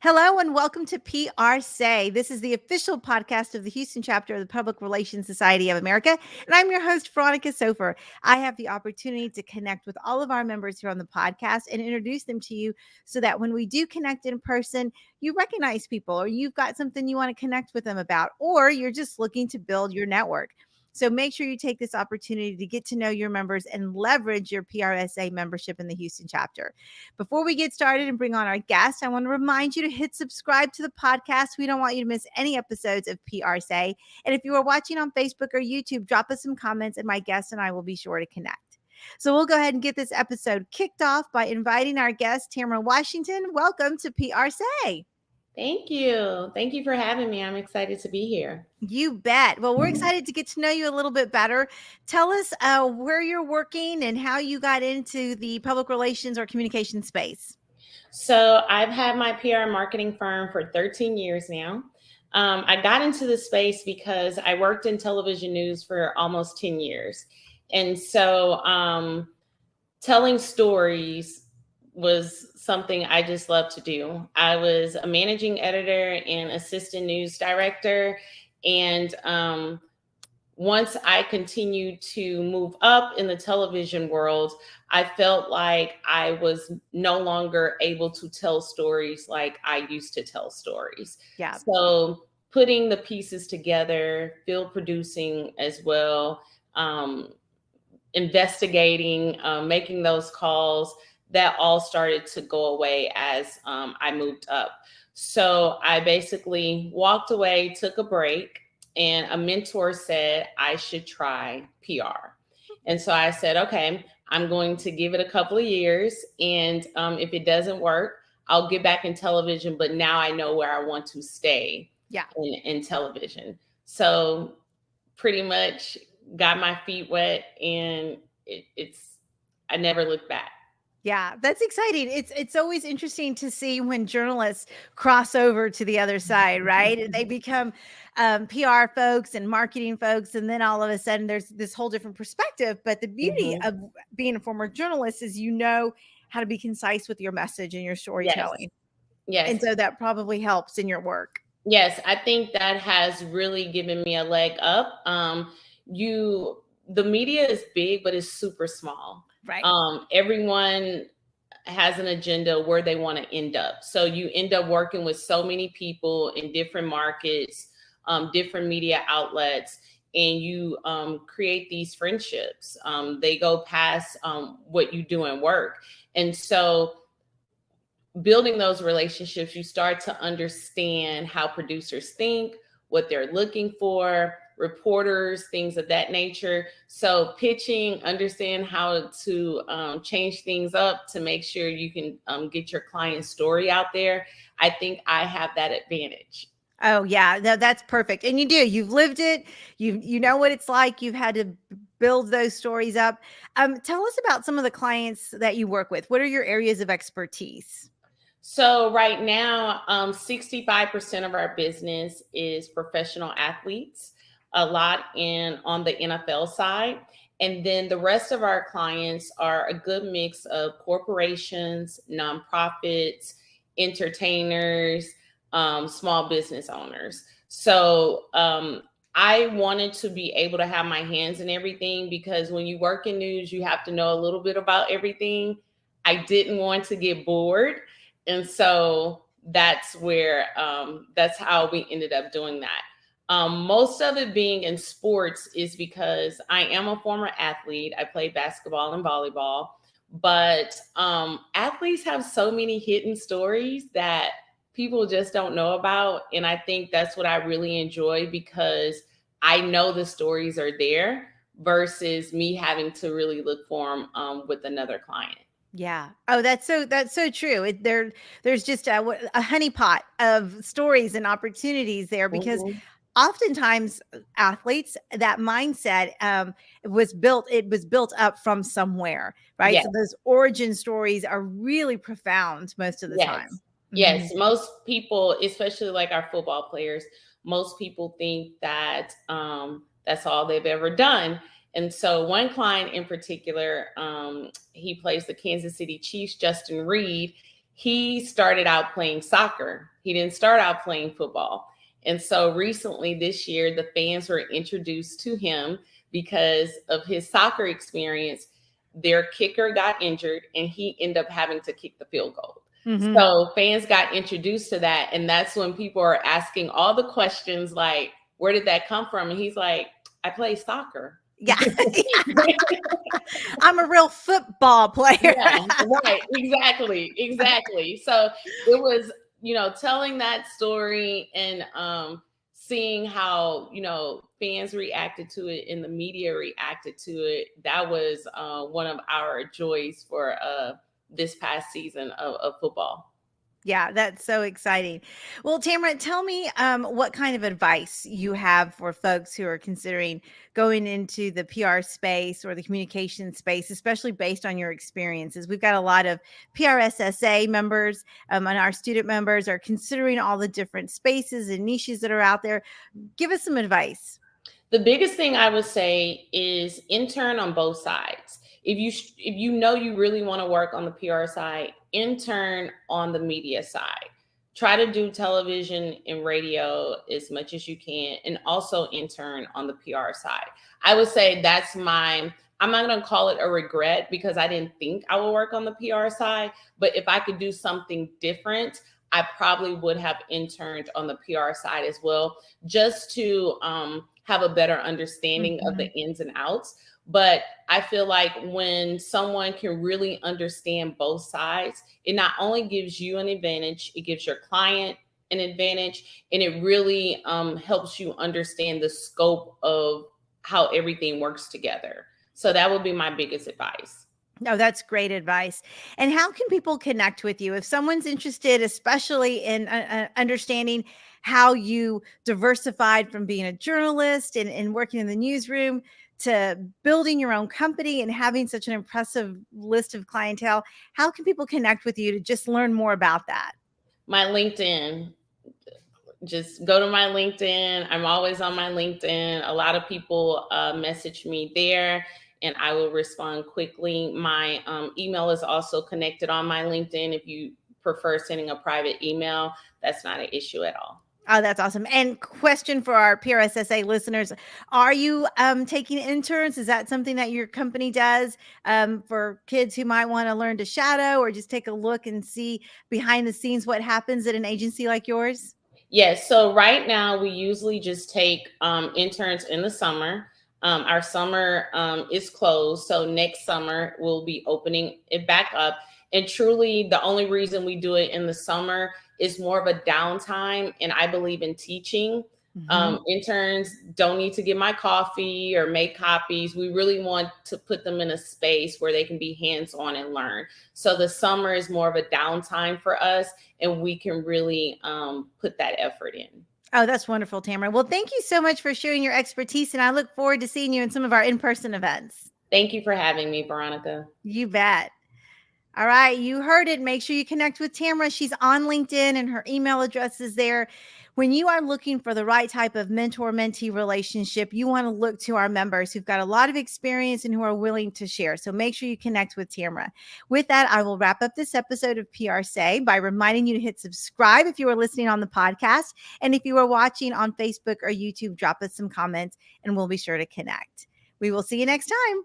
Hello and welcome to PRSay. This is the official podcast of the Houston chapter of the Public Relations Society of America. And I'm your host, Veronica Sopher. I have the opportunity to connect with all of our members here on the podcast and introduce them to you so that when we do connect in person, you recognize people or you've got something you want to connect with them about, or you're just looking to build your network. So make sure you take this opportunity to get to know your members and leverage your PRSA membership in the Houston chapter. Before we get started and bring on our guest, I want to remind you to hit subscribe to the podcast. We don't want you to miss any episodes of PRSay. And if you are watching on Facebook or YouTube, drop us some comments and my guest and I will be sure to connect. So we'll go ahead and get this episode kicked off by inviting our guest, Tamara Washington. Welcome to PRSay. Thank you. Thank you for having me. I'm excited to be here. You bet. Well, we're excited to get to know you a little bit better. Tell us where you're working and how you got into the public relations or communication space. So I've had my PR marketing firm for 13 years now. I got into the space because I worked in television news for almost 10 years. And so telling stories was something I just love to do. I was a managing editor and assistant news director. And once I continued to move up in the television world, I felt like I was no longer able to tell stories like I used to tell stories. Yeah. So putting the pieces together, field producing as well, investigating, making those calls, that all started to go away as I moved up. So I basically walked away, took a break, and a mentor said I should try PR. And so I said, okay, I'm going to give it a couple of years. And if it doesn't work, I'll get back in television. But now I know where I want to stay in television. So pretty much got my feet wet and I never looked back. Yeah, that's exciting. It's always interesting to see when journalists cross over to the other side, right? And they become PR folks and marketing folks, and then all of a sudden there's this whole different perspective. But the beauty of being a former journalist is you know how to be concise with your message and your storytelling. Yes. And so that probably helps in your work. Yes, I think that has really given me a leg up. The media is big, but it's super small. Right. Everyone has an agenda where they want to end up. So you end up working with so many people in different markets, different media outlets, and you create these friendships. They go past what you do in work. And so building those relationships, you start to understand how producers think, what they're looking for, reporters, things of that nature. So pitching, understand how to change things up to make sure you can get your client's story out there. I think I have that advantage. Oh yeah, no, that's perfect. And you do, you've lived it. You know what it's like. You've had to build those stories up. Tell us about some of the clients that you work with. What are your areas of expertise? So right now, 65% of our business is professional athletes, a lot on the NFL side. And then the rest of our clients are a good mix of corporations, nonprofits, entertainers, small business owners. So I wanted to be able to have my hands in everything because when you work in news, you have to know a little bit about everything. I didn't want to get bored. And so that's how we ended up doing that. Most of it being in sports is because I am a former athlete. I played basketball and volleyball, but athletes have so many hidden stories that people just don't know about. And I think that's what I really enjoy because I know the stories are there versus me having to really look for them with another client. Yeah. Oh, that's so true. There's just a honeypot of stories and opportunities there because oftentimes athletes, that mindset was built up from somewhere, right? Yes. So those origin stories are really profound most of the time. Yes. Most people, especially like our football players, most people think that that's all they've ever done. And so one client in particular, he plays the Kansas City Chiefs, Justin Reed. he started out playing soccer. He didn't start out playing football. And so recently this year, the fans were introduced to him because of his soccer experience. Their kicker got injured and he ended up having to kick the field goal. Mm-hmm. So fans got introduced to that. And that's when people are asking all the questions like, where did that come from? And he's like, I play soccer. Yeah. I'm a real football player. Yeah, right. Exactly. So it was, telling that story and seeing how, fans reacted to it and the media reacted to it. That was one of our joys for this past season of football. Yeah, that's so exciting. Well, Tamara, tell me what kind of advice you have for folks who are considering going into the PR space or the communication space, especially based on your experiences. We've got a lot of PRSA members and our student members are considering all the different spaces and niches that are out there. Give us some advice. The biggest thing I would say is intern on both sides. If you really want to work on the PR side, intern on the media side. Try to do television and radio as much as you can, and also intern on the PR side. I would say I'm not going to call it a regret because I didn't think I would work on the PR side, but if I could do something different, I probably would have interned on the PR side as well, just to have a better understanding of the ins and outs. But I feel like when someone can really understand both sides, it not only gives you an advantage, it gives your client an advantage, and it really helps you understand the scope of how everything works together. So that would be my biggest advice. No, that's great advice. And how can people connect with you if someone's interested, especially in understanding how you diversified from being a journalist and working in the newsroom to building your own company and having such an impressive list of clientele? How can people connect with you to just learn more about that? My LinkedIn. Just go to my LinkedIn. I'm always on my LinkedIn. A lot of people message me there, and I will respond quickly. My email is also connected on my LinkedIn. If you prefer sending a private email, that's not an issue at all. Oh, that's awesome. And question for our PRSA listeners, are you taking interns? Is that something that your company does for kids who might want to learn to shadow or just take a look and see behind the scenes what happens at an agency like yours? Yes. So right now we usually just take interns in the summer. Our summer is closed. So next summer we'll be opening it back up. And truly the only reason we do it in the summer is more of a downtime. And I believe in teaching. Interns don't need to get my coffee or make copies. We really want to put them in a space where they can be hands-on and learn. So the summer is more of a downtime for us, and we can really put that effort in. Oh, that's wonderful, Tamara. Well, thank you so much for sharing your expertise, and I look forward to seeing you in some of our in-person events. Thank you for having me, Veronica. You bet. All right, you heard it. Make sure you connect with Tamara. She's on LinkedIn and her email address is there. When you are looking for the right type of mentor-mentee relationship, you want to look to our members who've got a lot of experience and who are willing to share. So make sure you connect with Tamara. With that, I will wrap up this episode of PRSay by reminding you to hit subscribe if you are listening on the podcast. And if you are watching on Facebook or YouTube, drop us some comments and we'll be sure to connect. We will see you next time.